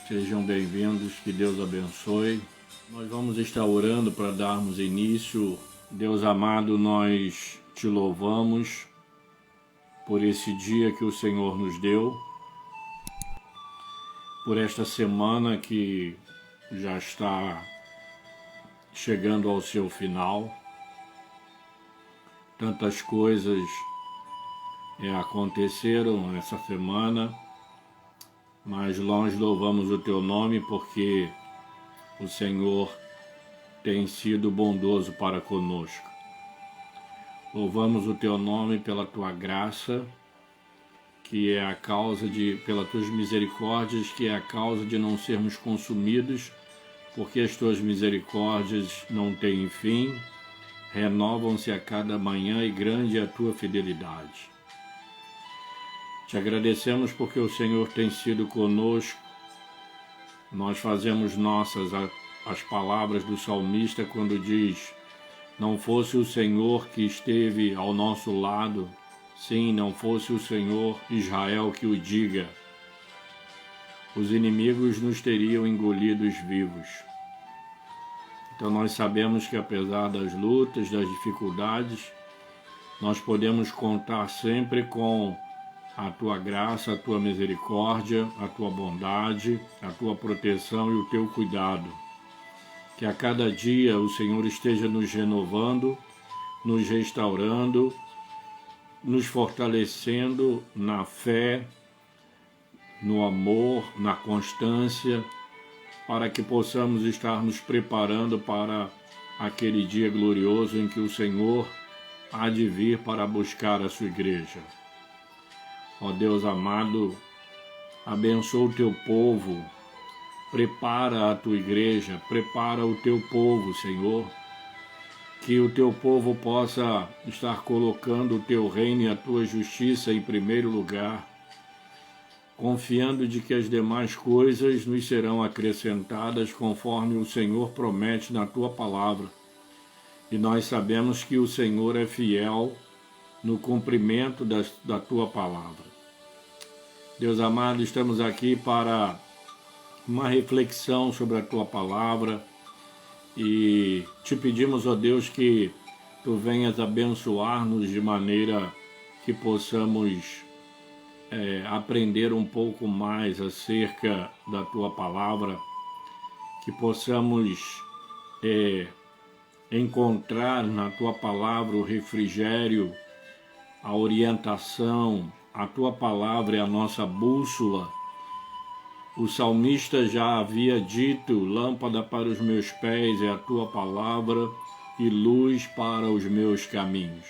Sejam bem-vindos, que Deus abençoe. Nós vamos estar orando para darmos início. Deus amado, nós te louvamos por esse dia que o Senhor nos deu, por esta semana que já está chegando ao seu final. Tantas coisas aconteceram essa semana, mas nós louvamos o teu nome porque o Senhor tem sido bondoso para conosco. Louvamos o teu nome pela tua graça, que é a causa pelas tuas misericórdias, que é a causa de não sermos consumidos, porque as tuas misericórdias não têm fim, renovam-se a cada manhã e grande é a tua fidelidade. Te agradecemos porque o Senhor tem sido conosco. Nós fazemos nossas as palavras do salmista quando diz: não fosse o Senhor que esteve ao nosso lado, sim, não fosse o Senhor Israel que o diga, os inimigos nos teriam engolidos vivos. Então nós sabemos que apesar das lutas, das dificuldades, nós podemos contar sempre com a tua graça, a tua misericórdia, a tua bondade, a tua proteção e o teu cuidado. Que a cada dia o Senhor esteja nos renovando, nos restaurando, nos fortalecendo na fé, no amor, na constância, para que possamos estar nos preparando para aquele dia glorioso em que o Senhor há de vir para buscar a sua igreja. Ó Deus amado, abençoa o teu povo, prepara a tua igreja, prepara o teu povo, Senhor, que o teu povo possa estar colocando o teu reino e a tua justiça em primeiro lugar, confiando de que as demais coisas nos serão acrescentadas conforme o Senhor promete na tua palavra. E nós sabemos que o Senhor é fiel no cumprimento da tua palavra. Deus amado, estamos aqui para uma reflexão sobre a tua palavra e te pedimos, ó Deus, que tu venhas abençoar-nos de maneira que possamos aprender um pouco mais acerca da tua palavra, que possamos encontrar na tua palavra o refrigério, a orientação. A tua palavra é a nossa bússola. O salmista já havia dito: lâmpada para os meus pés é a tua palavra e luz para os meus caminhos.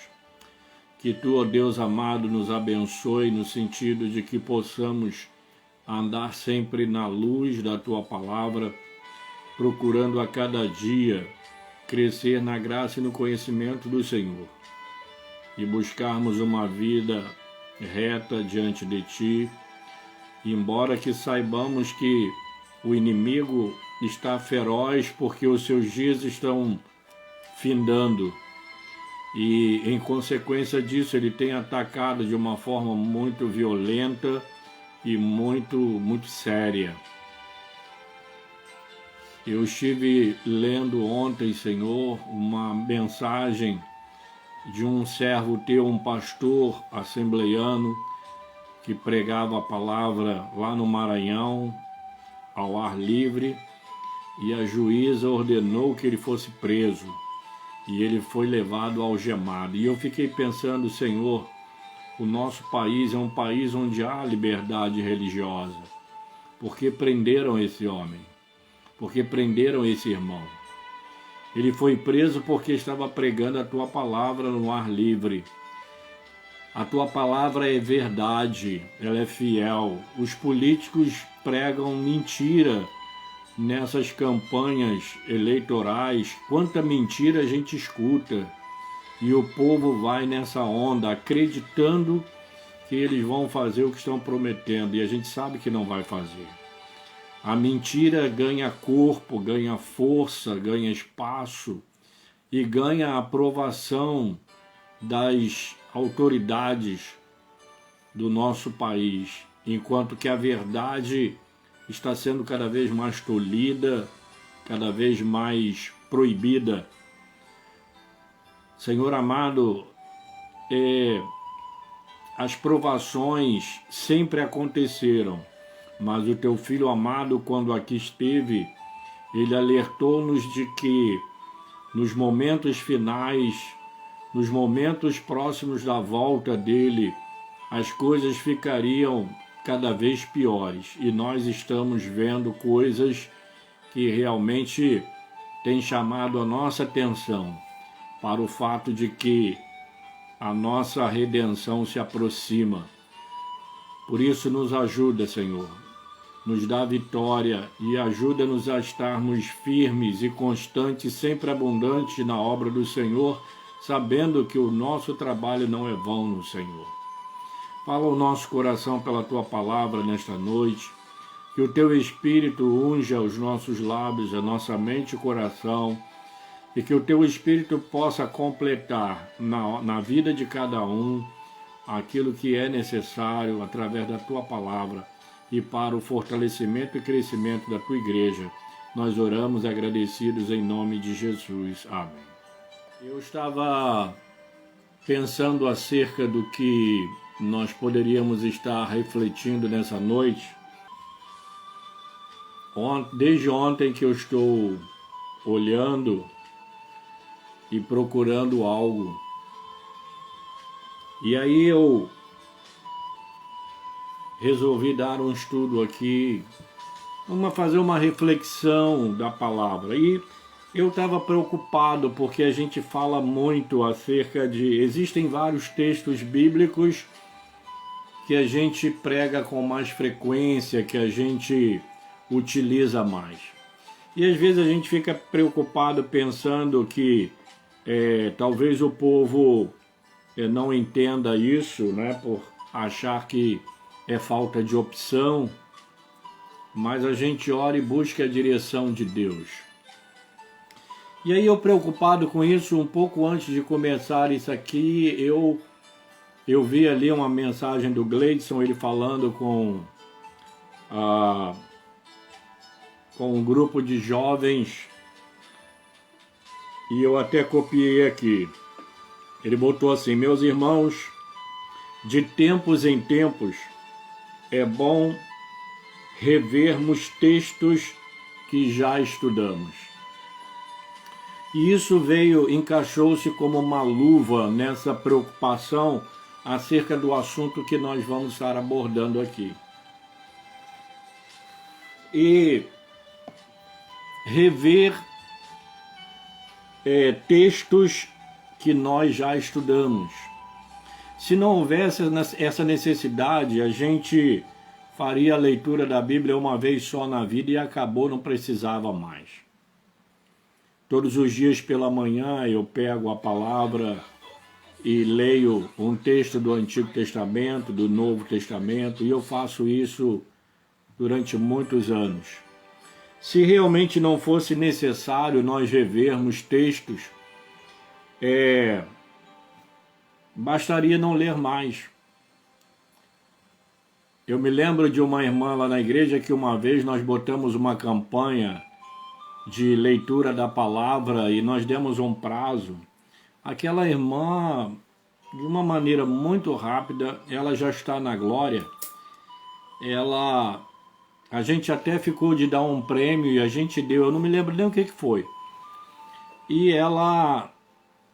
Que tu, ó Deus amado, nos abençoe no sentido de que possamos andar sempre na luz da tua palavra, procurando a cada dia crescer na graça e no conhecimento do Senhor e buscarmos uma vida reta diante de ti, embora que saibamos que o inimigo está feroz porque os seus dias estão findando e em consequência disso ele tem atacado de uma forma muito violenta e muito séria. Eu estive lendo ontem, Senhor, uma mensagem de um servo teu, um pastor assembleiano, que pregava a palavra lá no Maranhão, ao ar livre, e a juíza ordenou que ele fosse preso, e ele foi levado algemado. E eu fiquei pensando, Senhor, o nosso país é um país onde há liberdade religiosa. Por que prenderam esse homem? Por que prenderam esse irmão? Ele foi preso porque estava pregando a tua palavra no ar livre. A tua palavra é verdade, ela é fiel. Os políticos pregam mentira nessas campanhas eleitorais. Quanta mentira a gente escuta. E o povo vai nessa onda, acreditando que eles vão fazer o que estão prometendo. E a gente sabe que não vai fazer. A mentira ganha corpo, ganha força, ganha espaço e ganha a aprovação das autoridades do nosso país, enquanto que a verdade está sendo cada vez mais tolhida, cada vez mais proibida. Senhor amado, as provações sempre aconteceram, mas o teu Filho amado, quando aqui esteve, ele alertou-nos de que nos momentos finais, nos momentos próximos da volta dele, as coisas ficariam cada vez piores. E nós estamos vendo coisas que realmente têm chamado a nossa atenção para o fato de que a nossa redenção se aproxima. Por isso nos ajuda, Senhor, nos dá vitória e ajuda-nos a estarmos firmes e constantes, sempre abundantes na obra do Senhor, sabendo que o nosso trabalho não é vão no Senhor. Fala o nosso coração pela Tua palavra nesta noite, que o Teu Espírito unja os nossos lábios, a nossa mente e coração, e que o Teu Espírito possa completar na vida de cada um aquilo que é necessário através da Tua palavra e para o fortalecimento e crescimento da Tua igreja. Nós oramos agradecidos em nome de Jesus. Amém. Eu estava pensando acerca do que nós poderíamos estar refletindo nessa noite. Desde ontem que eu estou olhando e procurando algo. E aí eu resolvi dar um estudo aqui, fazer uma reflexão da palavra. E eu estava preocupado porque a gente fala muito acerca de... Existem vários textos bíblicos que a gente prega com mais frequência, que a gente utiliza mais. E às vezes a gente fica preocupado pensando que talvez o povo não entenda isso, né, por achar que é falta de opção, mas a gente ora e busca a direção de Deus. E aí eu preocupado com isso, um pouco antes de começar isso aqui, eu vi ali uma mensagem do Gleidson, ele falando com um grupo de jovens, e eu até copiei aqui. Ele botou assim: meus irmãos, de tempos em tempos é bom revermos textos que já estudamos. E isso encaixou-se como uma luva nessa preocupação acerca do assunto que nós vamos estar abordando aqui. E rever textos que nós já estudamos. Se não houvesse essa necessidade, a gente faria a leitura da Bíblia uma vez só na vida e acabou, não precisava mais. Todos os dias pela manhã eu pego a palavra e leio um texto do Antigo Testamento, do Novo Testamento, e eu faço isso durante muitos anos. Se realmente não fosse necessário nós revermos textos, bastaria não ler mais. Eu me lembro de uma irmã lá na igreja que uma vez nós botamos uma campanha de leitura da palavra e nós demos um prazo. Aquela irmã, de uma maneira muito rápida, ela já está na glória. A gente até ficou de dar um prêmio e a gente deu, eu não me lembro nem o que foi. E ela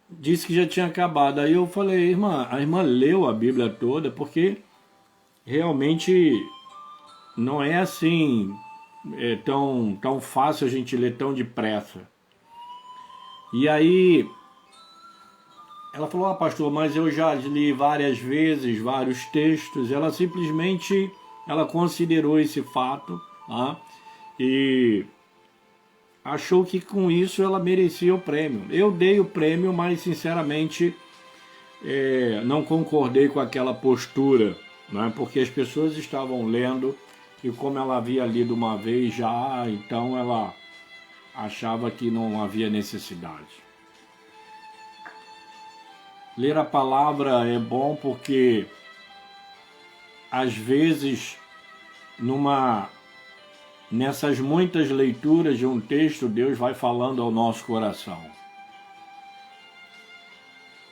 disse que já tinha acabado. Aí eu falei: irmã, a irmã leu a Bíblia toda, porque realmente não é assim tão fácil a gente ler tão depressa. E aí ela falou: pastor, mas eu já li várias vezes, vários textos. Ela simplesmente considerou esse fato, tá? E achou que com isso ela merecia o prêmio. Eu dei o prêmio, mas sinceramente não concordei com aquela postura, né? Porque as pessoas estavam lendo e como ela havia lido uma vez já, então ela achava que não havia necessidade. Ler a palavra é bom porque às vezes numa nessas muitas leituras de um texto, Deus vai falando ao nosso coração.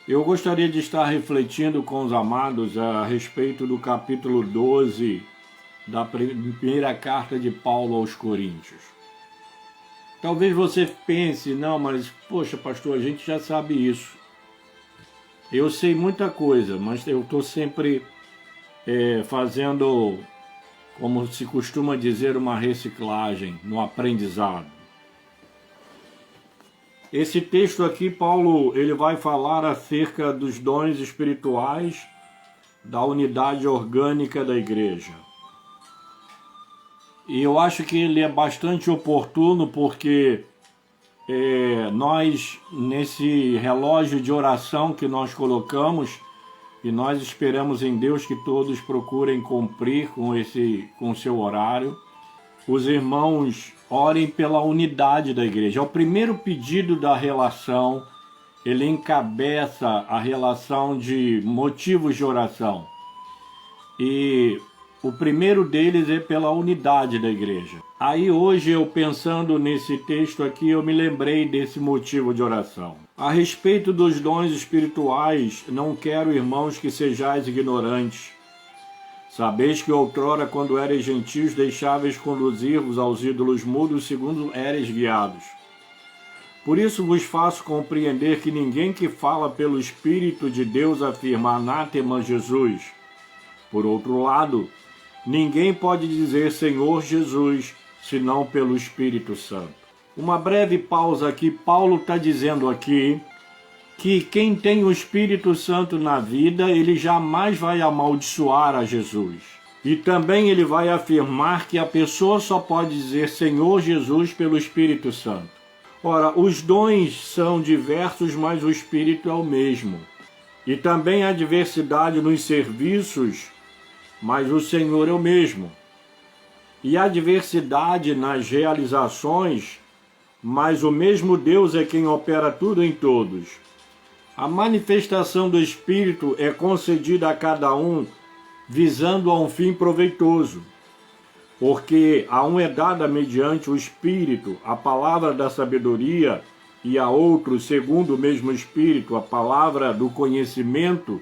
Eu gostaria de estar refletindo com os amados a respeito do capítulo 12 da primeira carta de Paulo aos Coríntios. Talvez você pense, não, mas, poxa, pastor, a gente já sabe isso. Eu sei muita coisa, mas eu estou sempre fazendo, como se costuma dizer, uma reciclagem no aprendizado. Esse texto aqui, Paulo, ele vai falar acerca dos dons espirituais, da unidade orgânica da igreja. E eu acho que ele é bastante oportuno porque nós, nesse relógio de oração que nós colocamos, e nós esperamos em Deus que todos procurem cumprir com o seu horário, os irmãos orem pela unidade da igreja. É o primeiro pedido da relação, ele encabeça a relação de motivos de oração. E o primeiro deles é pela unidade da igreja. Aí hoje, eu pensando nesse texto aqui, eu me lembrei desse motivo de oração. A respeito dos dons espirituais, não quero, irmãos, que sejais ignorantes. Sabeis que outrora, quando eres gentios, deixáveis conduzir-vos aos ídolos mudos, segundo eres guiados. Por isso vos faço compreender que ninguém que fala pelo Espírito de Deus afirma anátema Jesus. Por outro lado, ninguém pode dizer Senhor Jesus, senão pelo Espírito Santo. Uma breve pausa aqui. Paulo está dizendo aqui que quem tem o Espírito Santo na vida, ele jamais vai amaldiçoar a Jesus. E também ele vai afirmar que a pessoa só pode dizer Senhor Jesus pelo Espírito Santo. Ora, os dons são diversos, mas o Espírito é o mesmo. E também há diversidade nos serviços, mas o Senhor é o mesmo. E há diversidade nas realizações, mas o mesmo Deus é quem opera tudo em todos. A manifestação do Espírito é concedida a cada um visando a um fim proveitoso, porque a um é dada mediante o Espírito a palavra da sabedoria, e a outro, segundo o mesmo Espírito, a palavra do conhecimento,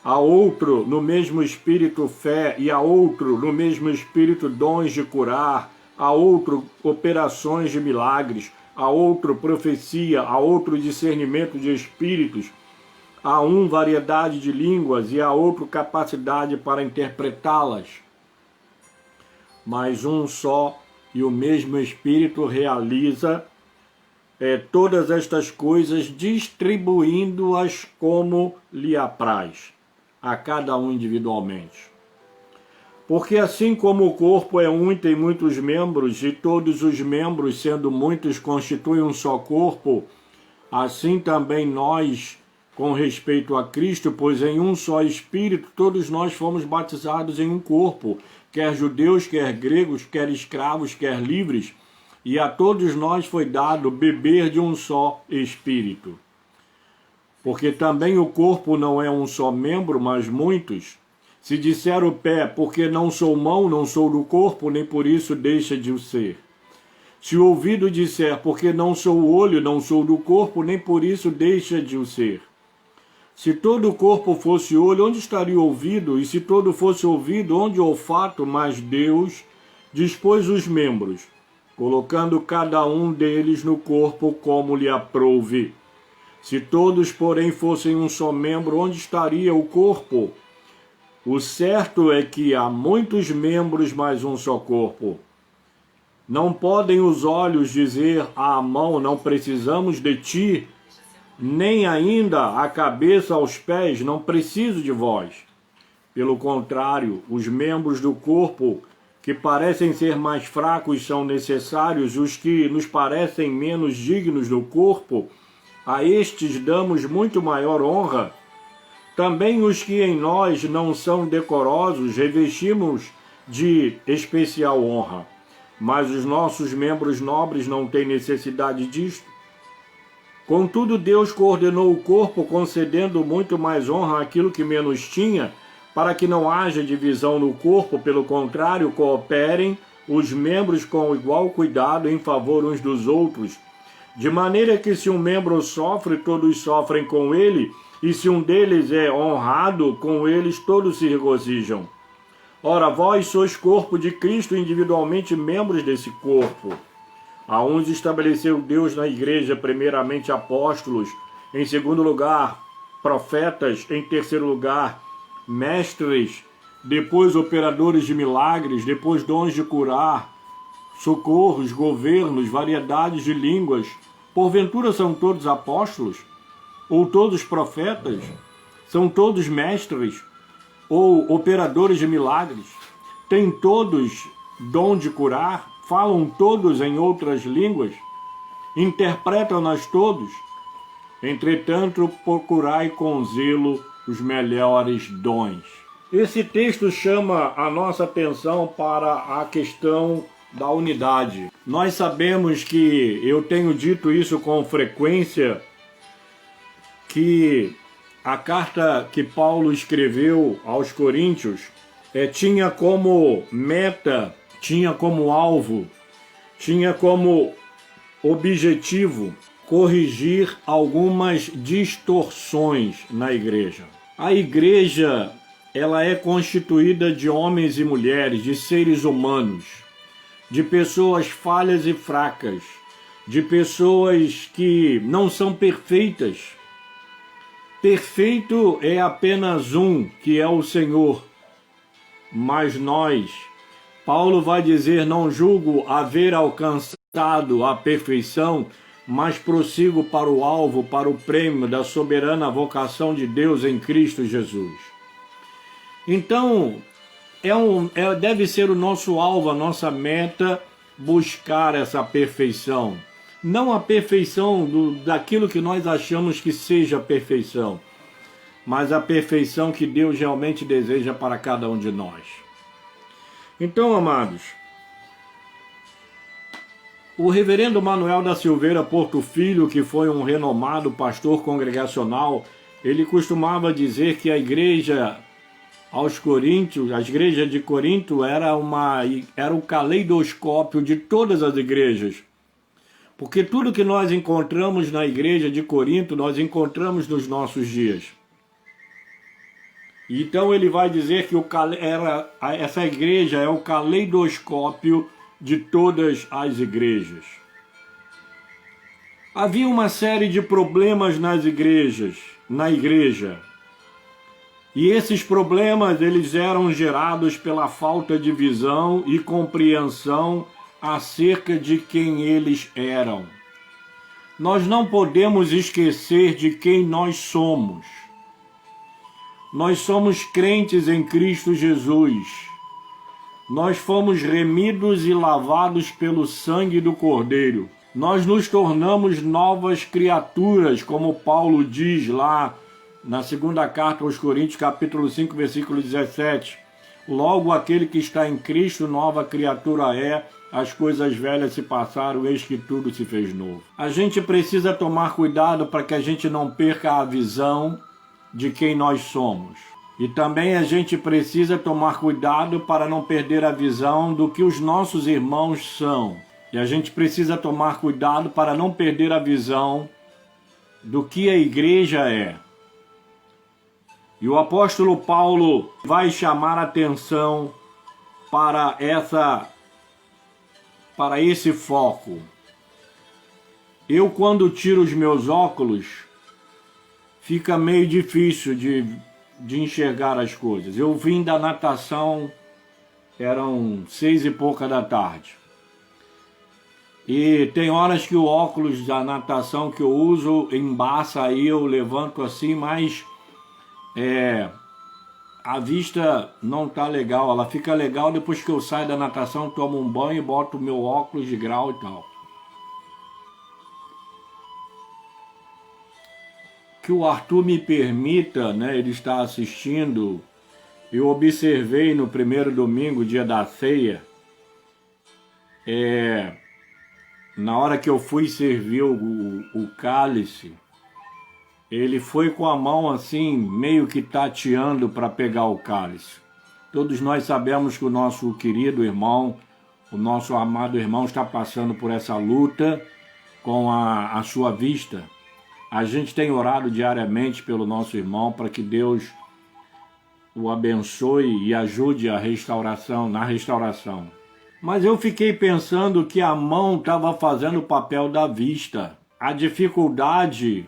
a outro, no mesmo Espírito, fé, e a outro, no mesmo Espírito, dons de curar, a outro, operações de milagres, a outro, profecia, a outro, discernimento de espíritos, a um, variedade de línguas, e a outro, capacidade para interpretá-las. Mas um só e o mesmo Espírito realiza todas estas coisas, distribuindo-as como lhe apraz, a cada um individualmente. Porque assim como o corpo é um e tem muitos membros, e todos os membros, sendo muitos, constituem um só corpo, assim também nós, com respeito a Cristo, pois em um só Espírito todos nós fomos batizados em um corpo, quer judeus, quer gregos, quer escravos, quer livres, e a todos nós foi dado beber de um só Espírito. Porque também o corpo não é um só membro, mas muitos. Se disser o pé, porque não sou mão, não sou do corpo, nem por isso deixa de o ser. Se o ouvido disser, porque não sou o olho, não sou do corpo, nem por isso deixa de o ser. Se todo o corpo fosse olho, onde estaria o ouvido? E se todo fosse ouvido, onde o olfato? Mas Deus dispôs os membros, colocando cada um deles no corpo como lhe aprouve. Se todos, porém, fossem um só membro, onde estaria o corpo? O certo é que há muitos membros, mas um só corpo. Não podem os olhos dizer à mão, não precisamos de ti, nem ainda a cabeça aos pés, não preciso de vós. Pelo contrário, os membros do corpo que parecem ser mais fracos são necessários, os que nos parecem menos dignos do corpo, a estes damos muito maior honra. Também os que em nós não são decorosos revestimos de especial honra, mas os nossos membros nobres não têm necessidade disto. Contudo, Deus coordenou o corpo, concedendo muito mais honra àquilo que menos tinha, para que não haja divisão no corpo, pelo contrário, cooperem os membros com igual cuidado em favor uns dos outros, de maneira que se um membro sofre, todos sofrem com ele, e se um deles é honrado, com eles todos se regozijam. Ora, vós sois corpo de Cristo, individualmente membros desse corpo. A uns estabeleceu Deus na igreja, primeiramente apóstolos, em segundo lugar profetas, em terceiro lugar mestres, depois operadores de milagres, depois dons de curar, socorros, governos, variedades de línguas. Porventura são todos apóstolos? Ou todos profetas? São todos mestres? Ou operadores de milagres? Têm todos dom de curar? Falam todos em outras línguas? Interpretam-nas todos? Entretanto, procurai com zelo os melhores dons. Esse texto chama a nossa atenção para a questão da unidade. Nós sabemos que, eu tenho dito isso com frequência, que a carta que Paulo escreveu aos Coríntios tinha como meta, tinha como alvo, tinha como objetivo corrigir algumas distorções na igreja. A igreja, ela é constituída de homens e mulheres, de seres humanos, de pessoas falhas e fracas, de pessoas que não são perfeitas. Perfeito é apenas um, que é o Senhor. Mas nós, Paulo vai dizer, não julgo haver alcançado a perfeição, mas prossigo para o alvo, para o prêmio da soberana vocação de Deus em Cristo Jesus. Então, deve ser o nosso alvo, a nossa meta, buscar essa perfeição. Não a perfeição daquilo que nós achamos que seja perfeição, mas a perfeição que Deus realmente deseja para cada um de nós. Então, amados, o reverendo Manuel da Silveira Porto Filho, que foi um renomado pastor congregacional, ele costumava dizer que a igreja aos Coríntios, a igreja de Corinto era o caleidoscópio de todas as igrejas. Porque tudo que nós encontramos na igreja de Corinto, nós encontramos nos nossos dias. Então ele vai dizer que essa igreja é o caleidoscópio de todas as igrejas. Havia uma série de problemas na igreja. E esses problemas, eles eram gerados pela falta de visão e compreensão acerca de quem eles eram. Nós não podemos esquecer de quem nós somos. Nós somos crentes em Cristo Jesus. Nós fomos remidos e lavados pelo sangue do Cordeiro. Nós nos tornamos novas criaturas, como Paulo diz lá na segunda carta aos Coríntios, capítulo 5, versículo 17. Logo, aquele que está em Cristo, nova criatura é, as coisas velhas se passaram, eis que tudo se fez novo. A gente precisa tomar cuidado para que a gente não perca a visão de quem nós somos. E também a gente precisa tomar cuidado para não perder a visão do que os nossos irmãos são. E a gente precisa tomar cuidado para não perder a visão do que a igreja é. E o apóstolo Paulo vai chamar a atenção para esse foco. Eu, quando tiro os meus óculos, fica meio difícil de enxergar as coisas. Eu vim da natação, eram 6 e pouca da tarde. E tem horas que o óculos da natação que eu uso embaça, aí eu levanto assim, mas a vista não tá legal. Ela fica legal depois que eu saio da natação, tomo um banho e boto o meu óculos de grau e tal. Que o Arthur me permita, né, ele está assistindo, eu observei no primeiro domingo, dia da ceia, na hora que eu fui servir o cálice, ele foi com a mão assim, meio que tateando para pegar o cálice. Todos nós sabemos que o nosso querido irmão, o nosso amado irmão está passando por essa luta com a sua vista. A gente tem orado diariamente pelo nosso irmão para que Deus o abençoe e ajude na restauração. Mas eu fiquei pensando que a mão estava fazendo o papel da vista. A dificuldade,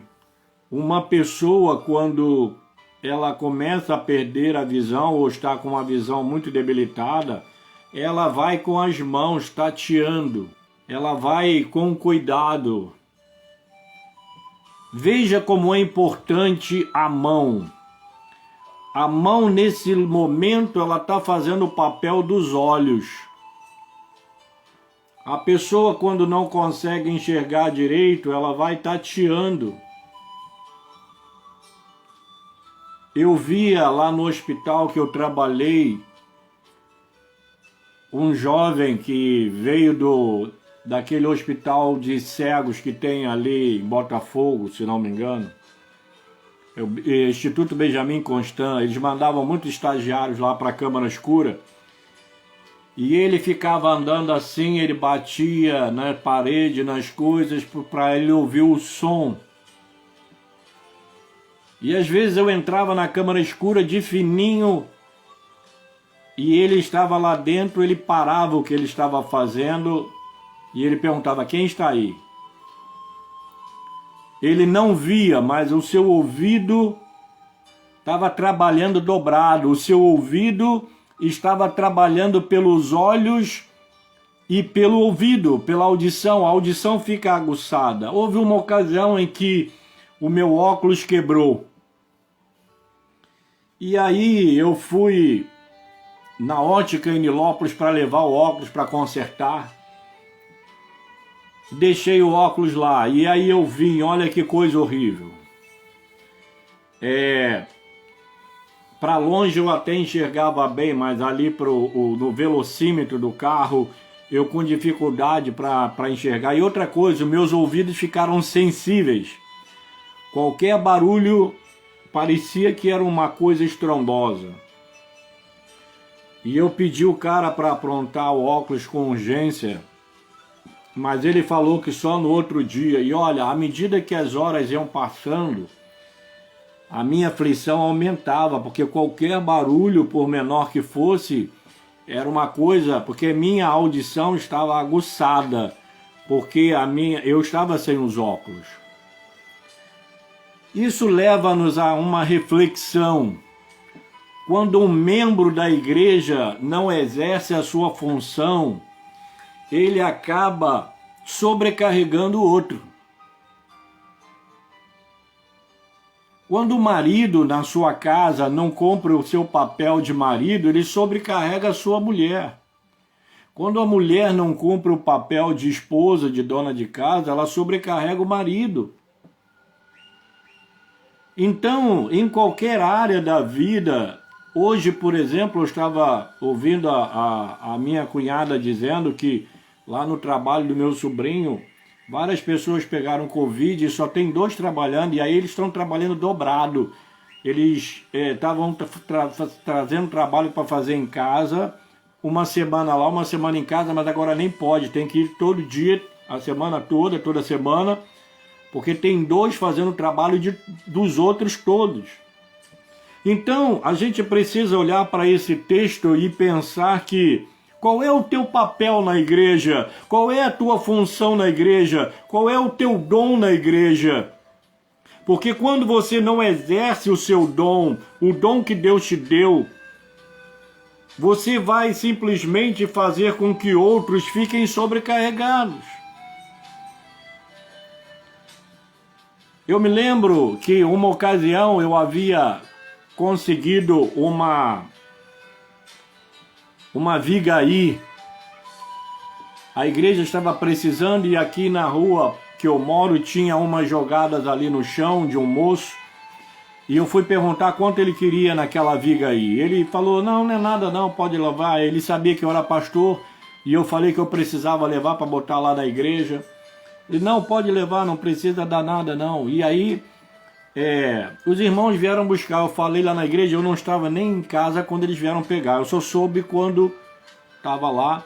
uma pessoa quando ela começa a perder a visão ou está com uma visão muito debilitada, ela vai com as mãos tateando, ela vai com cuidado. Veja como é importante a mão. A mão, nesse momento, ela está fazendo o papel dos olhos. A pessoa, quando não consegue enxergar direito, ela vai tateando. Eu via lá no hospital que eu trabalhei, um jovem que veio daquele hospital de cegos que tem ali em Botafogo, se não me engano, Instituto Benjamin Constant. Eles mandavam muitos estagiários lá para a câmara escura, e ele ficava andando assim, ele batia na parede, nas coisas, para ele ouvir o som. E às vezes eu entrava na câmara escura de fininho, e ele estava lá dentro, ele parava o que ele estava fazendo, e ele perguntava: quem está aí? Ele não via, mas o seu ouvido estava trabalhando dobrado, o seu ouvido estava trabalhando pelos olhos e pelo ouvido, pela audição. A audição fica aguçada. Houve uma ocasião em que o meu óculos quebrou. E aí eu fui na ótica em Nilópolis para levar o óculos para consertar. Deixei o óculos lá, e aí eu vim, olha que coisa horrível. Para longe eu até enxergava bem, mas ali no velocímetro do carro, eu com dificuldade para enxergar. E outra coisa, meus ouvidos ficaram sensíveis. Qualquer barulho parecia que era uma coisa estrondosa. E eu pedi o cara para aprontar o óculos com urgência, mas ele falou que só no outro dia. E olha, à medida que as horas iam passando, a minha aflição aumentava, porque qualquer barulho, por menor que fosse, era uma coisa, porque minha audição estava aguçada, porque eu estava sem os óculos. Isso leva-nos a uma reflexão. Quando um membro da igreja não exerce a sua função, ele acaba sobrecarregando o outro. Quando o marido na sua casa não cumpre o seu papel de marido, ele sobrecarrega a sua mulher. Quando a mulher não cumpre o papel de esposa, de dona de casa, ela sobrecarrega o marido. Então, em qualquer área da vida, hoje, por exemplo, eu estava ouvindo a minha cunhada dizendo que lá no trabalho do meu sobrinho, várias pessoas pegaram Covid e só tem 2 trabalhando, e aí eles estão trabalhando dobrado. Eles estavam trazendo trabalho para fazer em casa, uma semana lá, uma semana em casa, mas agora nem pode, tem que ir todo dia, a semana toda, toda semana, porque tem 2 fazendo o trabalho dos outros todos. Então, a gente precisa olhar para esse texto e pensar que qual é o teu papel na igreja? Qual é a tua função na igreja? Qual é o teu dom na igreja? Porque quando você não exerce o seu dom, o dom que Deus te deu, você vai simplesmente fazer com que outros fiquem sobrecarregados. Eu me lembro que uma ocasião eu havia conseguido uma viga aí. A igreja estava precisando, e aqui na rua que eu moro tinha umas jogadas ali no chão de um moço, e eu fui perguntar quanto ele queria naquela viga aí. Ele falou: não é nada não, pode levar. Ele sabia que eu era pastor, e eu falei que eu precisava levar para botar lá na igreja. Ele: não, pode levar, não precisa dar nada não. E aí os irmãos vieram buscar. Eu falei lá na igreja, eu não estava nem em casa quando eles vieram pegar. Eu só soube quando estava lá.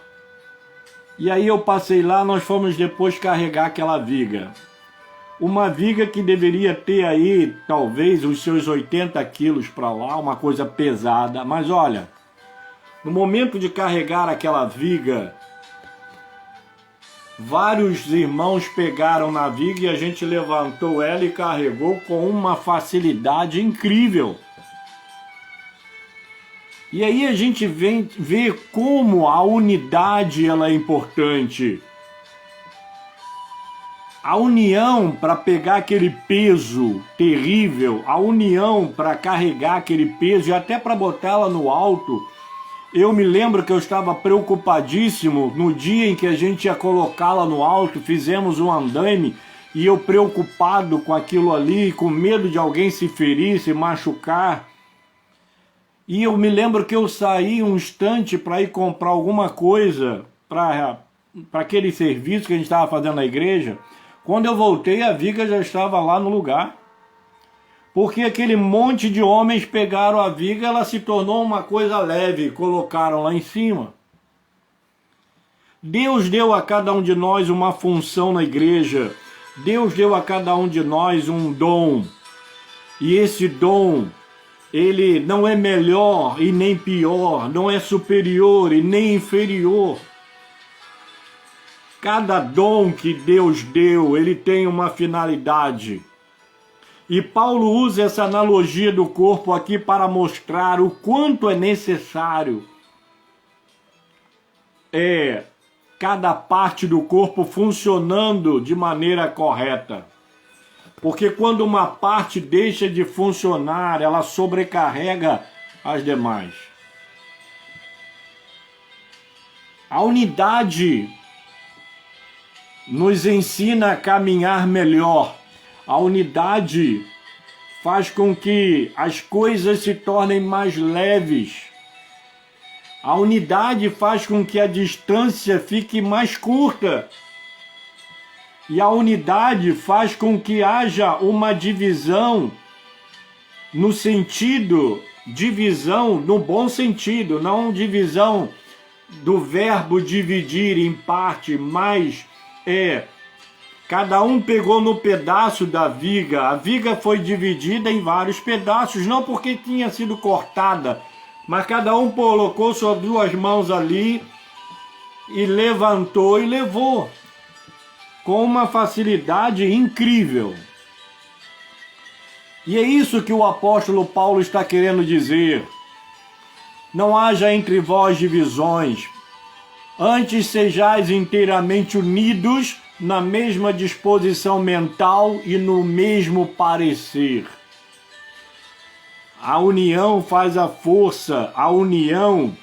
E aí eu passei lá, nós fomos depois carregar aquela viga. Uma viga que deveria ter aí, talvez, os seus 80 quilos para lá, uma coisa pesada. Mas olha, no momento de carregar aquela viga, vários irmãos pegaram na viga e a gente levantou ela e carregou com uma facilidade incrível. E aí a gente vê como a unidade ela é importante. A união para pegar aquele peso terrível, a união para carregar aquele peso e até para botá-la no alto. Eu me lembro que eu estava preocupadíssimo no dia em que a gente ia colocá-la no alto, fizemos um andaime e eu preocupado com aquilo ali, com medo de alguém se ferir, se machucar. E eu me lembro que eu saí um instante para ir comprar alguma coisa para aquele serviço que a gente estava fazendo na igreja. Quando eu voltei, a viga já estava lá no lugar. Porque aquele monte de homens pegaram a viga, ela se tornou uma coisa leve e colocaram lá em cima. Deus deu a cada um de nós uma função na igreja. Deus deu a cada um de nós um dom. E esse dom, ele não é melhor e nem pior, não é superior e nem inferior. Cada dom que Deus deu, ele tem uma finalidade. E Paulo usa essa analogia do corpo aqui para mostrar o quanto é necessário cada parte do corpo funcionando de maneira correta. Porque quando uma parte deixa de funcionar, ela sobrecarrega as demais. A unidade nos ensina a caminhar melhor. A unidade faz com que as coisas se tornem mais leves. A unidade faz com que a distância fique mais curta. E a unidade faz com que haja uma divisão no sentido, divisão no bom sentido, não divisão do verbo dividir em parte, mas cada um pegou no pedaço da viga. A viga foi dividida em vários pedaços, não porque tinha sido cortada, mas cada um colocou suas duas mãos ali e levantou e levou com uma facilidade incrível. E é isso que o apóstolo Paulo está querendo dizer. Não haja entre vós divisões, antes sejais inteiramente unidos na mesma disposição mental e no mesmo parecer. A união faz a força, a união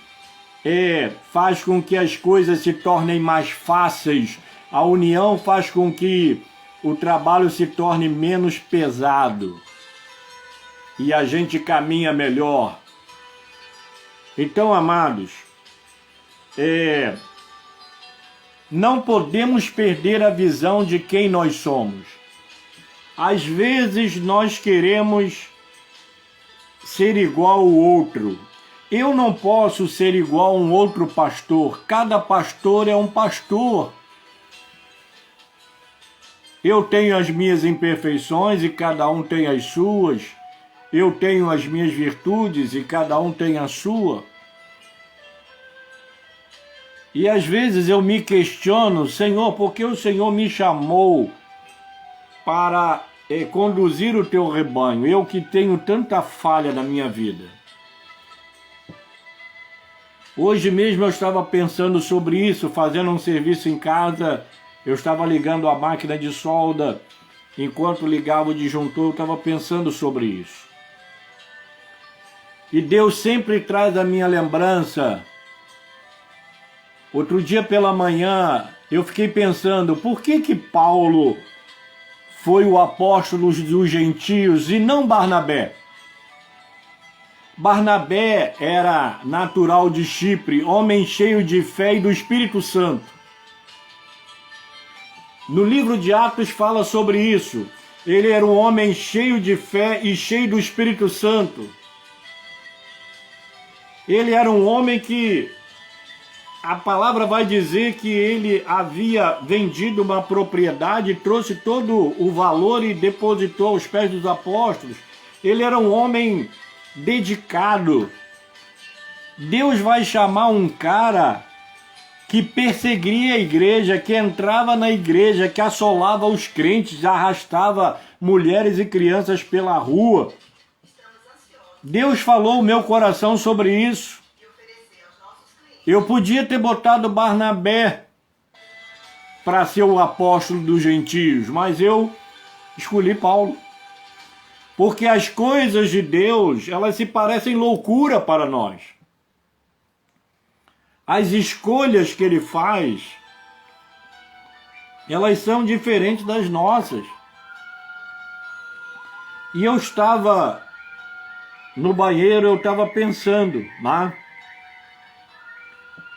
faz com que as coisas se tornem mais fáceis, a união faz com que o trabalho se torne menos pesado e a gente caminha melhor. Então, amados, não podemos perder a visão de quem nós somos. Às vezes nós queremos ser igual ao outro. Eu não posso ser igual a um outro pastor. Cada pastor é um pastor. Eu tenho as minhas imperfeições e cada um tem as suas. Eu tenho as minhas virtudes e cada um tem a sua. E às vezes eu me questiono, Senhor, por que o Senhor me chamou para conduzir o teu rebanho? Eu que tenho tanta falha na minha vida. Hoje mesmo eu estava pensando sobre isso, fazendo um serviço em casa. Eu estava ligando a máquina de solda. Enquanto ligava o disjuntor, eu estava pensando sobre isso. E Deus sempre traz a minha lembrança. Outro dia pela manhã, eu fiquei pensando, por que Paulo foi o apóstolo dos gentios e não Barnabé? Barnabé era natural de Chipre, homem cheio de fé e do Espírito Santo. No livro de Atos fala sobre isso. Ele era um homem cheio de fé e cheio do Espírito Santo. Ele era um homem que a palavra vai dizer que ele havia vendido uma propriedade, trouxe todo o valor e depositou aos pés dos apóstolos. Ele era um homem dedicado. Deus vai chamar um cara que perseguia a igreja, que entrava na igreja, que assolava os crentes, arrastava mulheres e crianças pela rua. Deus falou ao meu coração sobre isso. Eu podia ter botado Barnabé para ser o apóstolo dos gentios, mas eu escolhi Paulo. Porque as coisas de Deus, elas se parecem loucura para nós. As escolhas que ele faz, elas são diferentes das nossas. E eu estava no banheiro, eu estava pensando, né?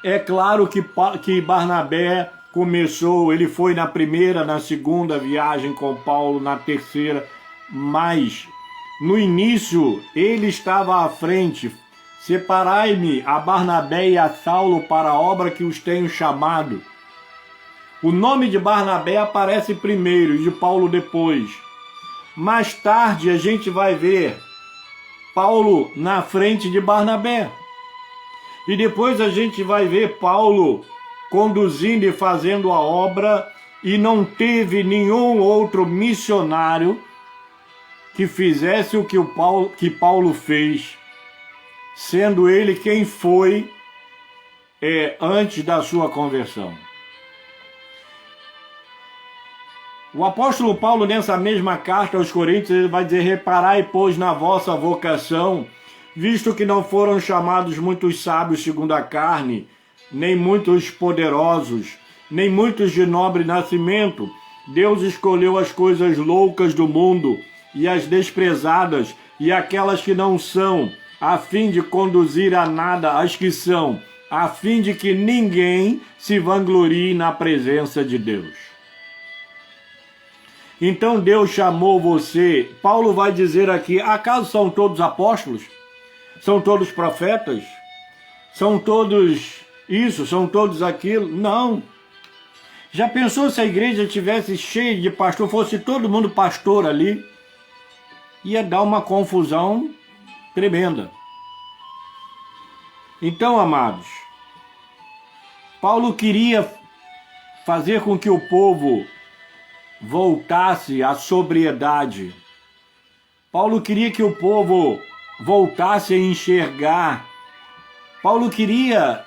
É claro que Barnabé começou, ele foi na primeira, na segunda viagem com Paulo, na terceira, mas no início ele estava à frente. Separai-me a Barnabé e a Saulo para a obra que os tenho chamado. O nome de Barnabé aparece primeiro e de Paulo depois. Mais tarde a gente vai ver Paulo na frente de Barnabé. E depois a gente vai ver Paulo conduzindo e fazendo a obra, e não teve nenhum outro missionário que fizesse o que Paulo fez, sendo ele quem foi antes da sua conversão. O apóstolo Paulo, nessa mesma carta aos Coríntios, ele vai dizer: reparai, pois, na vossa vocação, visto que não foram chamados muitos sábios segundo a carne, nem muitos poderosos, nem muitos de nobre nascimento. Deus escolheu as coisas loucas do mundo e as desprezadas e aquelas que não são, a fim de conduzir a nada as que são, a fim de que ninguém se vanglorie na presença de Deus. Então Deus chamou você. Paulo vai dizer aqui: acaso são todos apóstolos? São todos profetas? São todos isso? São todos aquilo? Não. Já pensou se a igreja tivesse cheia de pastor, fosse todo mundo pastor ali? Ia dar uma confusão tremenda. Então, amados, Paulo queria fazer com que o povo voltasse à sobriedade. Paulo queria que o povo voltasse a enxergar. Paulo queria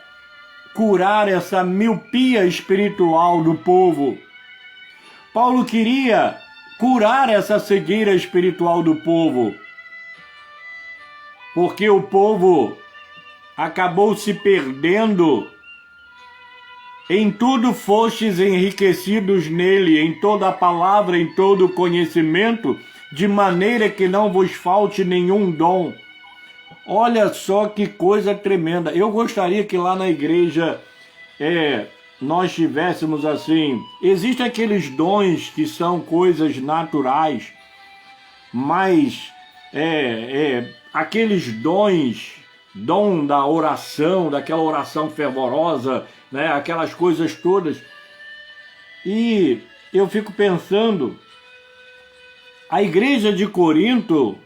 curar essa miopia espiritual do povo. Paulo queria curar essa cegueira espiritual do povo. Porque o povo acabou se perdendo. Em tudo fostes enriquecidos nele, em toda a palavra, em todo o conhecimento, de maneira que não vos falte nenhum dom. Olha só que coisa tremenda. Eu gostaria que lá na igreja nós tivéssemos assim. Existem aqueles dons que são coisas naturais, mas aqueles dom da oração, daquela oração fervorosa, né, aquelas coisas todas. E eu fico pensando, a igreja de Corinto,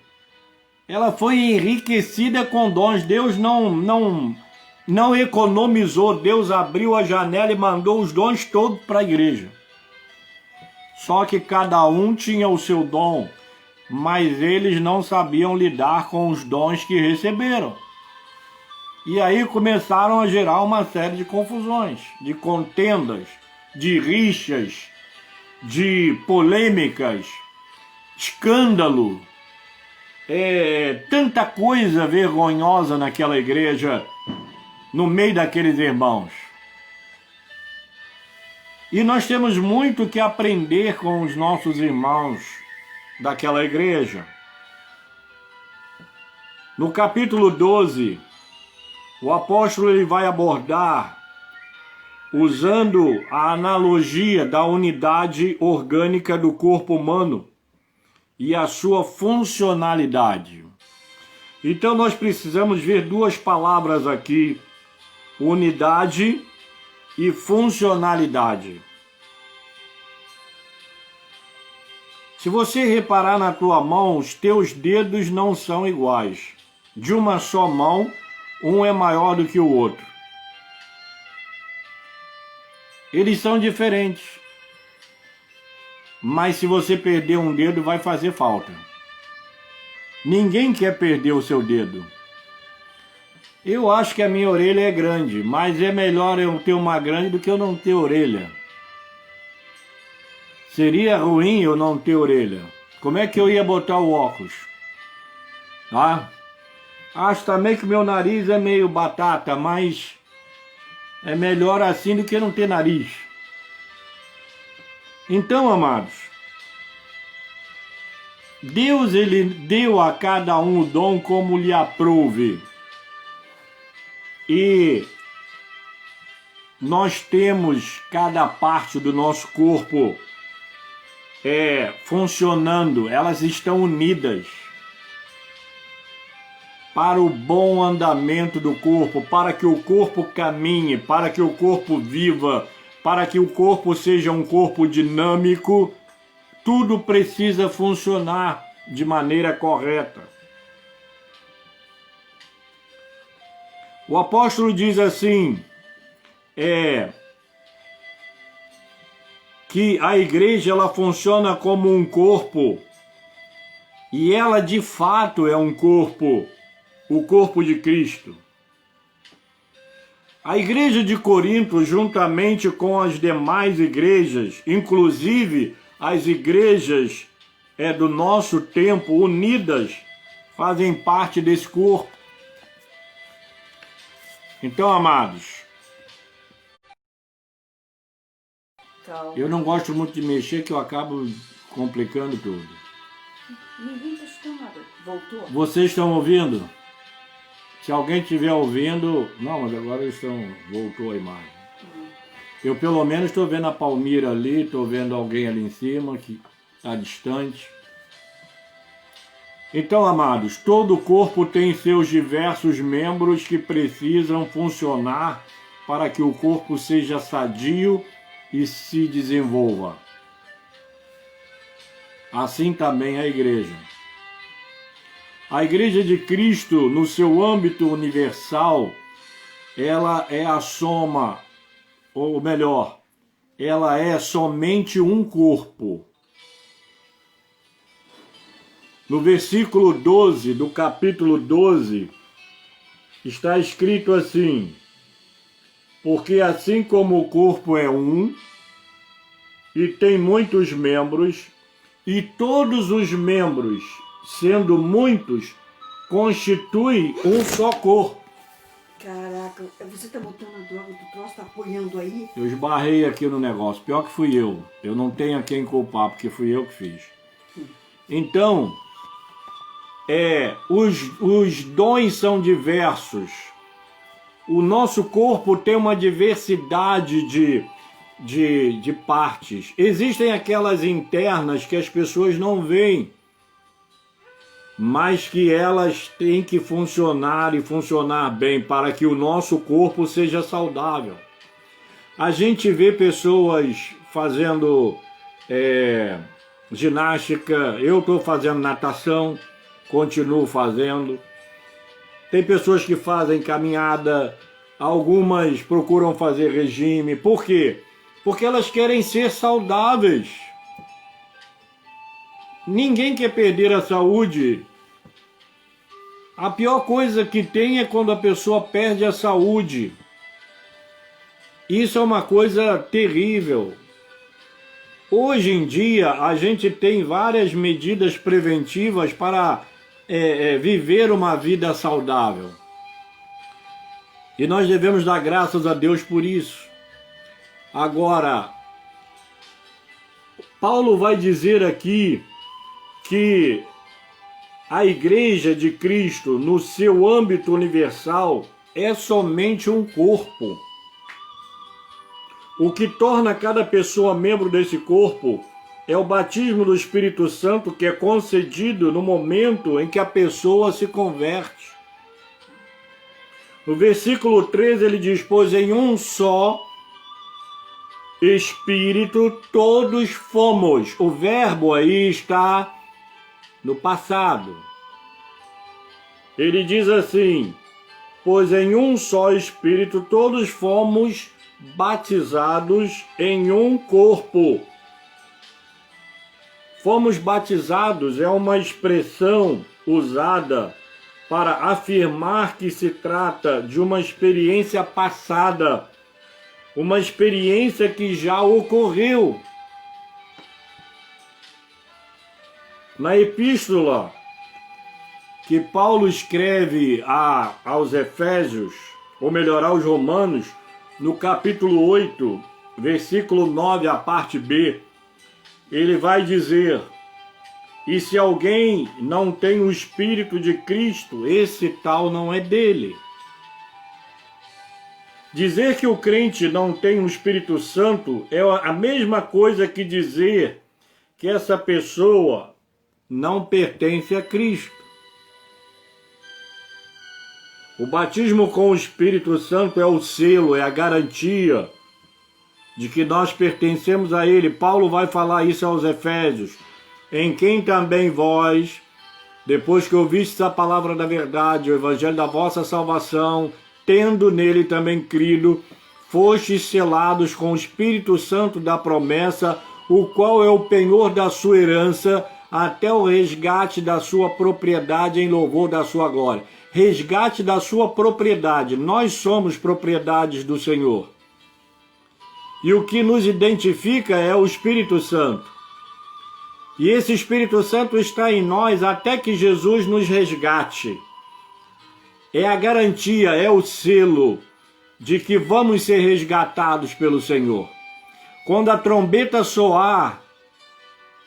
ela foi enriquecida com dons. Deus não economizou. Deus abriu a janela e mandou os dons todos para a igreja. Só que cada um tinha o seu dom, mas eles não sabiam lidar com os dons que receberam. E aí começaram a gerar uma série de confusões, de contendas, de rixas, de polêmicas, escândalo. Tanta coisa vergonhosa naquela igreja, no meio daqueles irmãos. E nós temos muito que aprender com os nossos irmãos daquela igreja. No capítulo 12, o apóstolo ele vai abordar, usando a analogia da unidade orgânica do corpo humano e a sua funcionalidade. Então nós precisamos ver duas palavras aqui: unidade e funcionalidade. Se você reparar na tua mão, os teus dedos não são iguais. De uma só mão, um é maior do que o outro. Eles são diferentes. Mas se você perder um dedo, vai fazer falta. Ninguém quer perder o seu dedo. Eu acho que a minha orelha é grande, mas é melhor eu ter uma grande do que eu não ter orelha. Seria ruim eu não ter orelha. Como é que eu ia botar o óculos? Tá? Acho também que meu nariz é meio batata, mas é melhor assim do que não ter nariz. Então, amados, Deus, ele deu a cada um o dom como lhe aprouve. E nós temos cada parte do nosso corpo funcionando, elas estão unidas para o bom andamento do corpo, para que o corpo caminhe, para que o corpo viva, para que o corpo seja um corpo dinâmico. Tudo precisa funcionar de maneira correta. O apóstolo diz assim, que a igreja ela funciona como um corpo, e ela de fato é um corpo, o corpo de Cristo. A igreja de Corinto, juntamente com as demais igrejas, inclusive as igrejas do nosso tempo, unidas, fazem parte desse corpo. Então, amados, eu não gosto muito de mexer, que eu acabo complicando tudo. Ninguém está escutando nada. Voltou? Vocês estão ouvindo? Se alguém estiver ouvindo... Não, mas agora eles estão... Voltou a imagem. Eu pelo menos estou vendo a Palmira ali, estou vendo alguém ali em cima, que está distante. Então, amados, todo o corpo tem seus diversos membros que precisam funcionar para que o corpo seja sadio e se desenvolva. Assim também a igreja. A igreja de Cristo, no seu âmbito universal, ela é a soma, ou melhor, ela é somente um corpo. No versículo 12 do capítulo 12, está escrito assim: porque assim como o corpo é um, e tem muitos membros, e todos os membros, sendo muitos, constituem um só corpo. Caraca, você tá botando a droga do troço, tá apoiando aí? Eu esbarrei aqui no negócio, pior que fui eu. Eu não tenho a quem culpar, porque fui eu que fiz. Então, os dons são diversos. O nosso corpo tem uma diversidade de partes. Existem aquelas internas que as pessoas não veem, mas que elas têm que funcionar e funcionar bem para que o nosso corpo seja saudável. A gente vê pessoas fazendo ginástica, eu estou fazendo natação, continuo fazendo. Tem pessoas que fazem caminhada, algumas procuram fazer regime. Por quê? Porque elas querem ser saudáveis. Ninguém quer perder a saúde. A pior coisa que tem é quando a pessoa perde a saúde. Isso é uma coisa terrível. Hoje em dia, a gente tem várias medidas preventivas para viver uma vida saudável. E nós devemos dar graças a Deus por isso. Agora, Paulo vai dizer aqui que a igreja de Cristo, no seu âmbito universal, é somente um corpo. O que torna cada pessoa membro desse corpo é o batismo do Espírito Santo, que é concedido no momento em que a pessoa se converte. No versículo 13 ele diz: pois em um só espírito todos fomos. O verbo aí está no passado. Ele diz assim: pois em um só espírito todos fomos batizados em um corpo. Fomos batizados é uma expressão usada para afirmar que se trata de uma experiência passada, uma experiência que já ocorreu. Na epístola que Paulo escreve aos Efésios, ou melhor, aos Romanos, no capítulo 8, versículo 9, a parte B, ele vai dizer: e se alguém não tem o Espírito de Cristo, esse tal não é dele. Dizer que o crente não tem o Espírito Santo é a mesma coisa que dizer que essa pessoa não pertence a Cristo. O batismo com o Espírito Santo é o selo, é a garantia de que nós pertencemos a Ele. Paulo vai falar isso aos Efésios: em quem também vós, depois que ouvistes a palavra da verdade, o evangelho da vossa salvação, tendo nele também crido, fostes selados com o Espírito Santo da promessa, o qual é o penhor da sua herança, até o resgate da sua propriedade em louvor da sua glória. Resgate da sua propriedade. Nós somos propriedades do Senhor. E o que nos identifica é o Espírito Santo. E esse Espírito Santo está em nós até que Jesus nos resgate. É a garantia, é o selo de que vamos ser resgatados pelo Senhor. Quando a trombeta soar,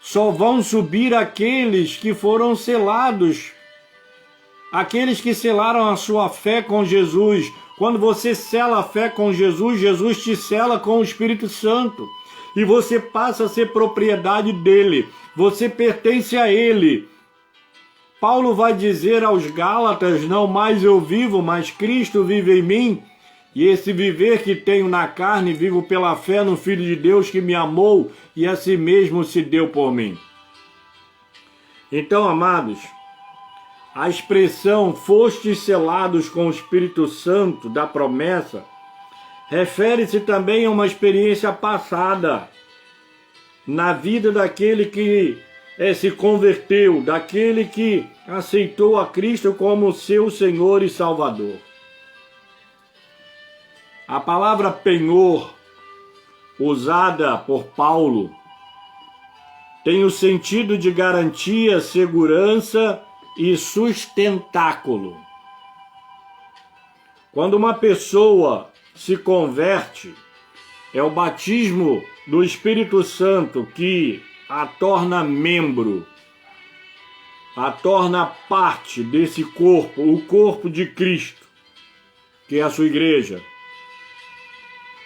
só vão subir aqueles que foram selados, aqueles que selaram a sua fé com Jesus. Quando você sela a fé com Jesus, Jesus te sela com o Espírito Santo. E você passa a ser propriedade dele. Você pertence a ele. Paulo vai dizer aos Gálatas: não mais eu vivo, mas Cristo vive em mim. E esse viver que tenho na carne, vivo pela fé no Filho de Deus que me amou e a si mesmo se deu por mim. Então, amados, a expressão fostes selados com o Espírito Santo da promessa refere-se também a uma experiência passada na vida daquele que se converteu, daquele que aceitou a Cristo como seu Senhor e Salvador. A palavra penhor, usada por Paulo, tem o sentido de garantia, segurança e sustentáculo. Quando uma pessoa se converte, é o batismo do Espírito Santo que a torna membro, a torna parte desse corpo, o corpo de Cristo, que é a sua igreja.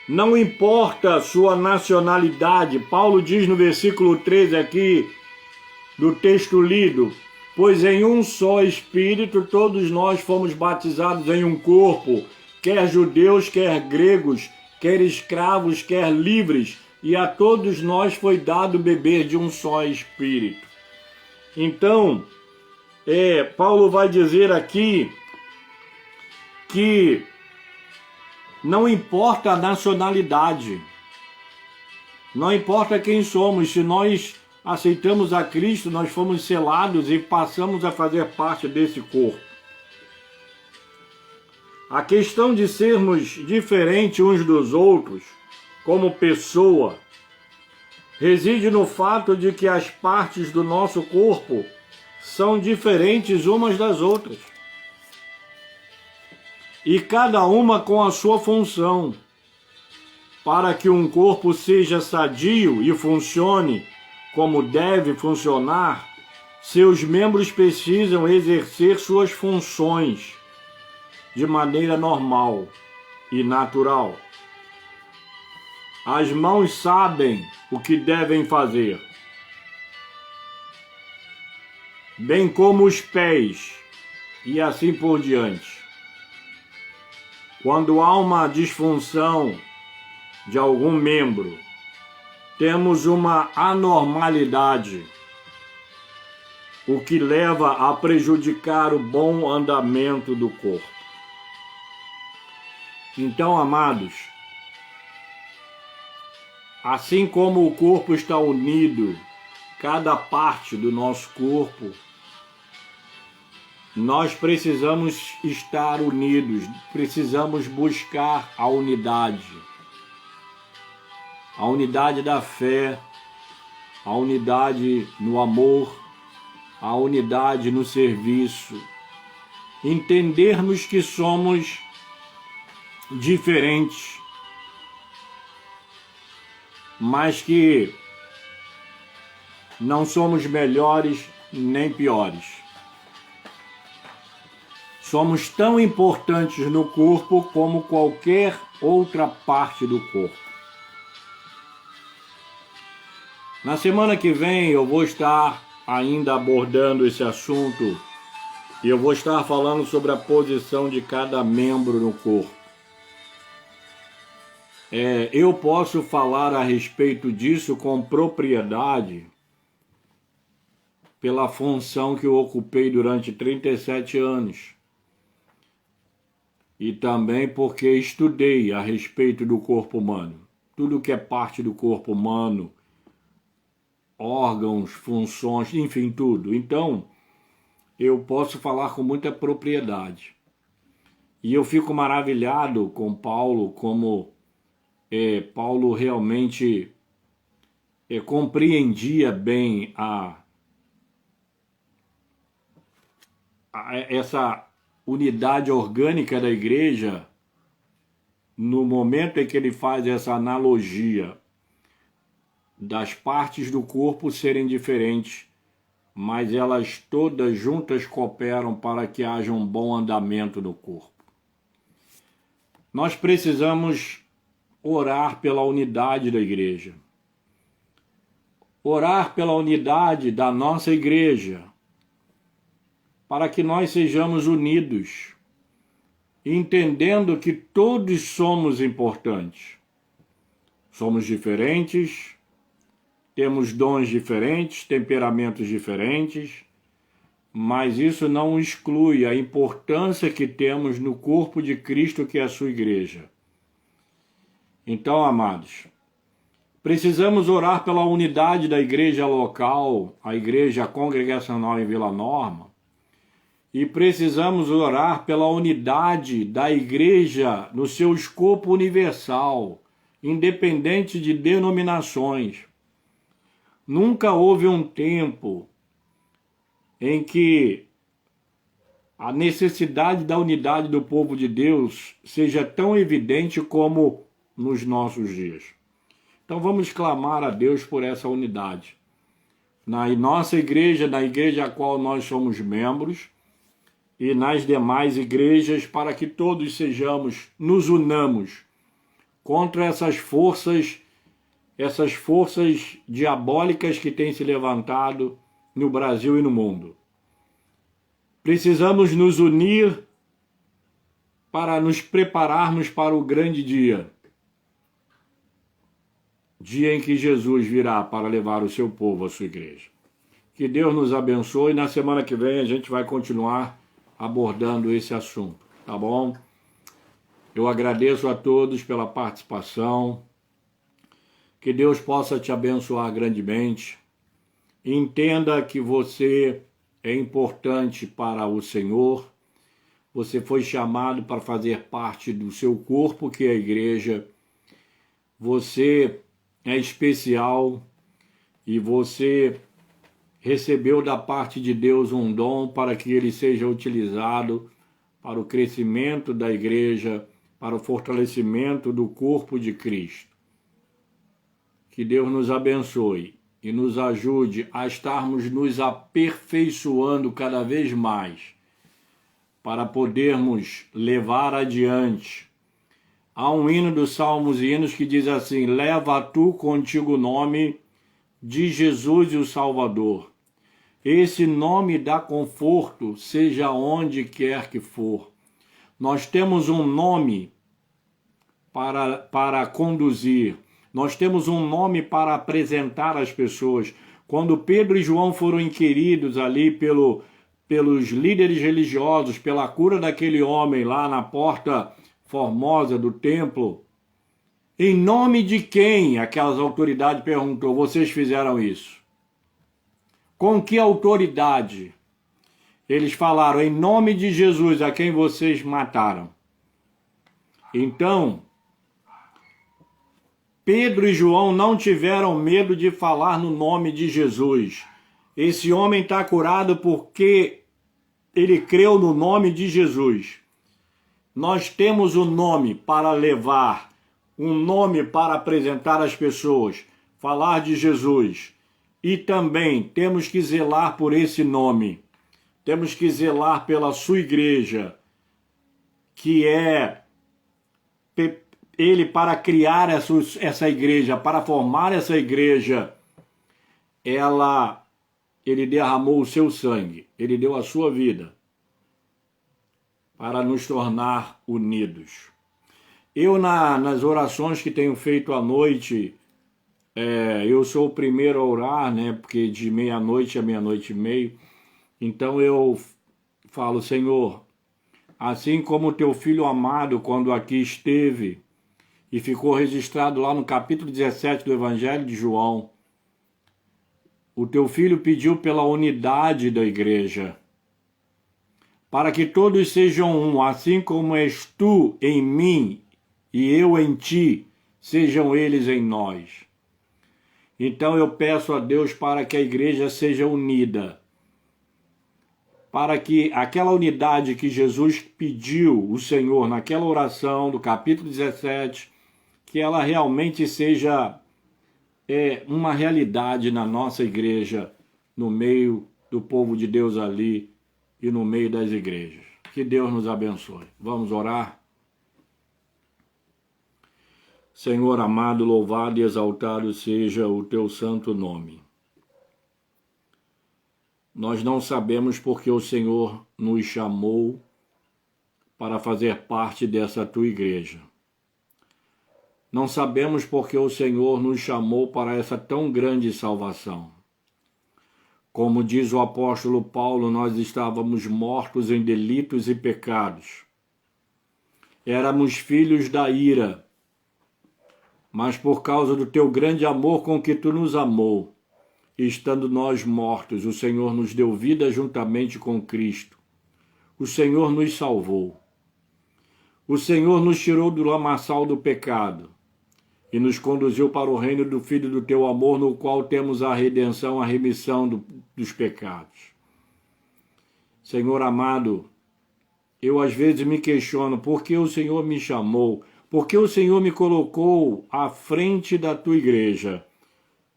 Não importa a sua nacionalidade, Paulo diz no versículo 13 aqui do texto lido: pois em um só Espírito todos nós fomos batizados em um corpo, quer judeus, quer gregos, quer escravos, quer livres, e a todos nós foi dado beber de um só Espírito. Então, Paulo vai dizer aqui que não importa a nacionalidade, não importa quem somos, se nós aceitamos a Cristo, nós fomos selados e passamos a fazer parte desse corpo. A questão de sermos diferentes uns dos outros, como pessoa, reside no fato de que as partes do nosso corpo são diferentes umas das outras. E cada uma com a sua função. Para que um corpo seja sadio e funcione como deve funcionar, seus membros precisam exercer suas funções de maneira normal e natural. As mãos sabem o que devem fazer, bem como os pés, e assim por diante. Quando há uma disfunção de algum membro, temos uma anormalidade, o que leva a prejudicar o bom andamento do corpo. Então, amados, assim como o corpo está unido, cada parte do nosso corpo, nós precisamos estar unidos, precisamos buscar a unidade da fé, a unidade no amor, a unidade no serviço, entendermos que somos diferentes, mas que não somos melhores nem piores. Somos tão importantes no corpo como qualquer outra parte do corpo. Na semana que vem eu vou estar ainda abordando esse assunto e eu vou estar falando sobre a posição de cada membro no corpo. Eu posso falar a respeito disso com propriedade pela função que eu ocupei durante 37 anos. E também porque estudei a respeito do corpo humano. Tudo que é parte do corpo humano, órgãos, funções, enfim, tudo. Então, eu posso falar com muita propriedade. E eu fico maravilhado com Paulo, como Paulo realmente compreendia bem essa unidade orgânica da igreja no momento em que ele faz essa analogia das partes do corpo serem diferentes, mas elas todas juntas cooperam para que haja um bom andamento do corpo. Nós precisamos orar pela unidade da igreja. Orar pela unidade da nossa igreja, para que nós sejamos unidos, entendendo que todos somos importantes. Somos diferentes, temos dons diferentes, temperamentos diferentes, mas isso não exclui a importância que temos no corpo de Cristo, que é a sua igreja. Então, amados, precisamos orar pela unidade da igreja local, a igreja congregacional em Vila Norma, e precisamos orar pela unidade da igreja no seu escopo universal, independente de denominações. Nunca houve um tempo em que a necessidade da unidade do povo de Deus seja tão evidente como nos nossos dias. Então vamos clamar a Deus por essa unidade. Na nossa igreja, na igreja a qual nós somos membros, e nas demais igrejas, para que todos nos unamos contra essas forças diabólicas que têm se levantado no Brasil e no mundo. Precisamos nos unir para nos prepararmos para o grande dia em que Jesus virá para levar o seu povo à sua igreja. Que Deus nos abençoe e na semana que vem a gente vai continuar abordando esse assunto, tá bom? Eu agradeço a todos pela participação. Que Deus possa te abençoar grandemente. Entenda que você é importante para o Senhor. Você foi chamado para fazer parte do seu corpo, que é a igreja. Você é especial e você recebeu da parte de Deus um dom para que ele seja utilizado para o crescimento da igreja, para o fortalecimento do corpo de Cristo. Que Deus nos abençoe e nos ajude a estarmos nos aperfeiçoando cada vez mais, para podermos levar adiante. Há um hino dos Salmos e Hinos que diz assim: leva tu contigo o nome de Jesus e o Salvador. Esse nome dá conforto, seja onde quer que for. Nós temos um nome para conduzir. Nós temos um nome para apresentar às pessoas. Quando Pedro e João foram inquiridos ali pelos líderes religiosos, pela cura daquele homem lá na porta formosa do templo, em nome de quem, aquelas autoridades perguntou, vocês fizeram isso? Com que autoridade? Eles falaram, em nome de Jesus, a quem vocês mataram. Então, Pedro e João não tiveram medo de falar no nome de Jesus. Esse homem está curado porque ele creu no nome de Jesus. Nós temos um nome para levar, um nome para apresentar às pessoas, falar de Jesus. E também temos que zelar por esse nome. Temos que zelar pela sua igreja, que é ele para criar essa igreja, para formar essa igreja, ele derramou o seu sangue, ele deu a sua vida para nos tornar unidos. Eu, nas orações que tenho feito à noite, eu sou o primeiro a orar, né? Porque de meia-noite a meia-noite e meia. Então eu falo, Senhor, assim como o teu filho amado, quando aqui esteve, e ficou registrado lá no capítulo 17 do Evangelho de João, o teu filho pediu pela unidade da igreja, para que todos sejam um, assim como és tu em mim e eu em ti, sejam eles em nós. Então eu peço a Deus para que a igreja seja unida, para que aquela unidade que Jesus pediu o Senhor naquela oração do capítulo 17, que ela realmente seja uma realidade na nossa igreja, no meio do povo de Deus ali e no meio das igrejas. Que Deus nos abençoe. Vamos orar? Senhor amado, louvado e exaltado seja o teu santo nome. Nós não sabemos porque o Senhor nos chamou para fazer parte dessa tua igreja. Não sabemos porque o Senhor nos chamou para essa tão grande salvação. Como diz o apóstolo Paulo, nós estávamos mortos em delitos e pecados. Éramos filhos da ira, mas por causa do teu grande amor com que tu nos amou, estando nós mortos, o Senhor nos deu vida juntamente com Cristo. O Senhor nos salvou. O Senhor nos tirou do lamaçal do pecado e nos conduziu para o reino do Filho do teu amor, no qual temos a redenção, a remissão dos pecados. Senhor amado, eu às vezes me questiono por que o Senhor me chamou, por que o Senhor me colocou à frente da tua igreja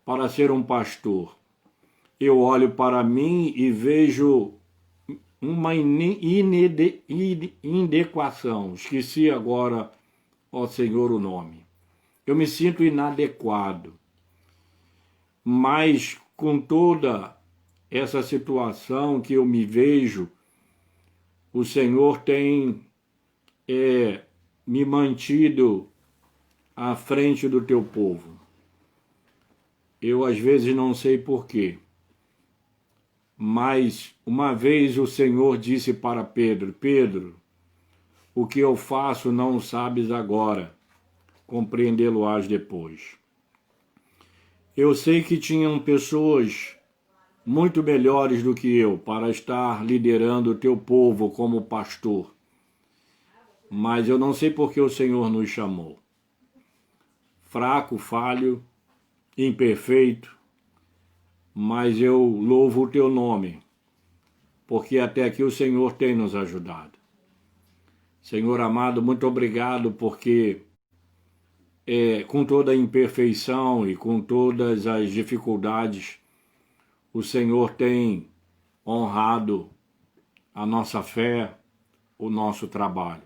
para ser um pastor. Eu olho para mim e vejo uma inadequação. Esqueci agora, ó Senhor, o nome. Eu me sinto inadequado. Mas com toda essa situação que eu me vejo, o Senhor tem me mantido à frente do teu povo. Eu às vezes não sei porquê, mas uma vez o Senhor disse para Pedro, Pedro, o que eu faço não sabes agora, compreendê-lo-ás depois. Eu sei que tinham pessoas muito melhores do que eu para estar liderando o teu povo como pastor, mas eu não sei por que o Senhor nos chamou. Fraco, falho, imperfeito, mas eu louvo o teu nome, porque até aqui o Senhor tem nos ajudado. Senhor amado, muito obrigado, porque com toda a imperfeição e com todas as dificuldades, o Senhor tem honrado a nossa fé, o nosso trabalho.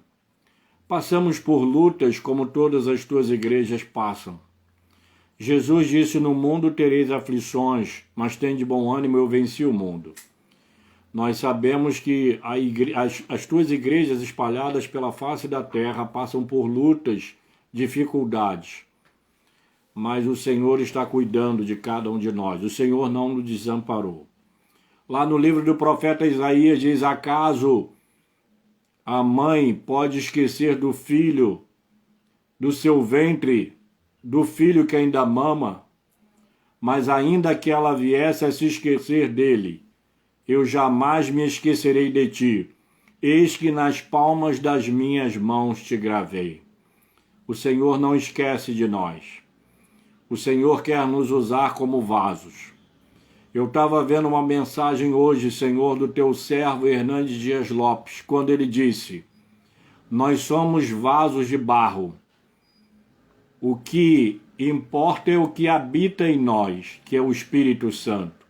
Passamos por lutas como todas as tuas igrejas passam. Jesus disse, no mundo tereis aflições, mas tende bom ânimo, eu venci o mundo. Nós sabemos que as tuas igrejas espalhadas pela face da terra passam por lutas, dificuldades. mas o Senhor está cuidando de cada um de nós. O Senhor não nos desamparou. Lá no livro do profeta Isaías diz: acaso a mãe pode esquecer do filho, do seu ventre, do filho que ainda mama? Mas ainda que ela viesse a se esquecer dele, eu jamais me esquecerei de ti. Eis que nas palmas das minhas mãos te gravei. O Senhor não esquece de nós. O Senhor quer nos usar como vasos. Eu estava vendo uma mensagem hoje, Senhor, do teu servo Hernandes Dias Lopes, quando ele disse: nós somos vasos de barro. O que importa é o que habita em nós, que é o Espírito Santo.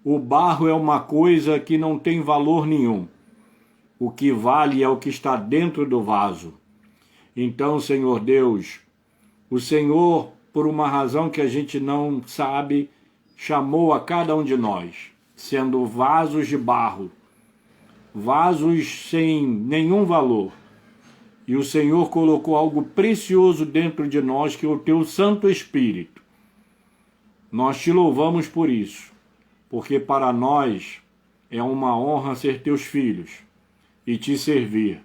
O barro é uma coisa que não tem valor nenhum. O que vale é o que está dentro do vaso. Então, Senhor Deus, o Senhor, por uma razão que a gente não sabe, chamou a cada um de nós, sendo vasos de barro, vasos sem nenhum valor. E o Senhor colocou algo precioso dentro de nós, que é o teu Santo Espírito. Nós te louvamos por isso, porque para nós é uma honra ser teus filhos e te servir.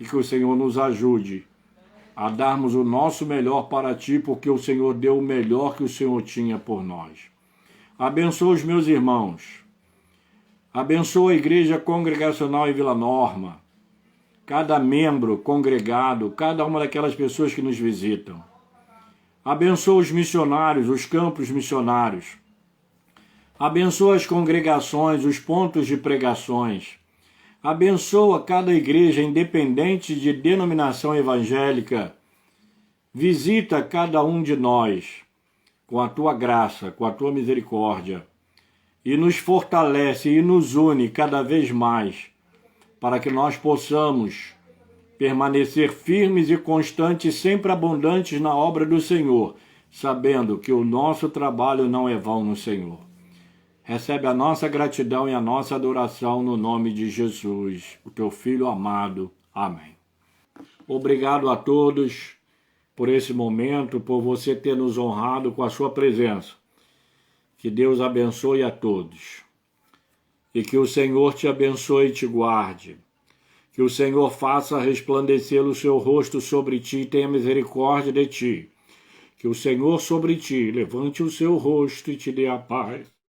E que o Senhor nos ajude a darmos o nosso melhor para ti, porque o Senhor deu o melhor que o Senhor tinha por nós. Abençoa os meus irmãos. Abençoa a Igreja Congregacional em Vila Norma, cada membro congregado, cada uma daquelas pessoas que nos visitam. Abençoa os missionários, os campos missionários. Abençoa as congregações, os pontos de pregações. Abençoa cada igreja, independente de denominação evangélica. Visita cada um de nós com a tua graça, com a tua misericórdia, e nos fortalece e nos une cada vez mais, para que nós possamos permanecer firmes e constantes, sempre abundantes na obra do Senhor, sabendo que o nosso trabalho não é vão no Senhor. Recebe a nossa gratidão e a nossa adoração no nome de Jesus, o teu Filho amado. Amém. Obrigado a todos por esse momento, por você ter nos honrado com a sua presença. Que Deus abençoe a todos. E que o Senhor te abençoe e te guarde. Que o Senhor faça resplandecer o seu rosto sobre ti e tenha misericórdia de ti. Que o Senhor sobre ti levante o seu rosto e te dê a paz.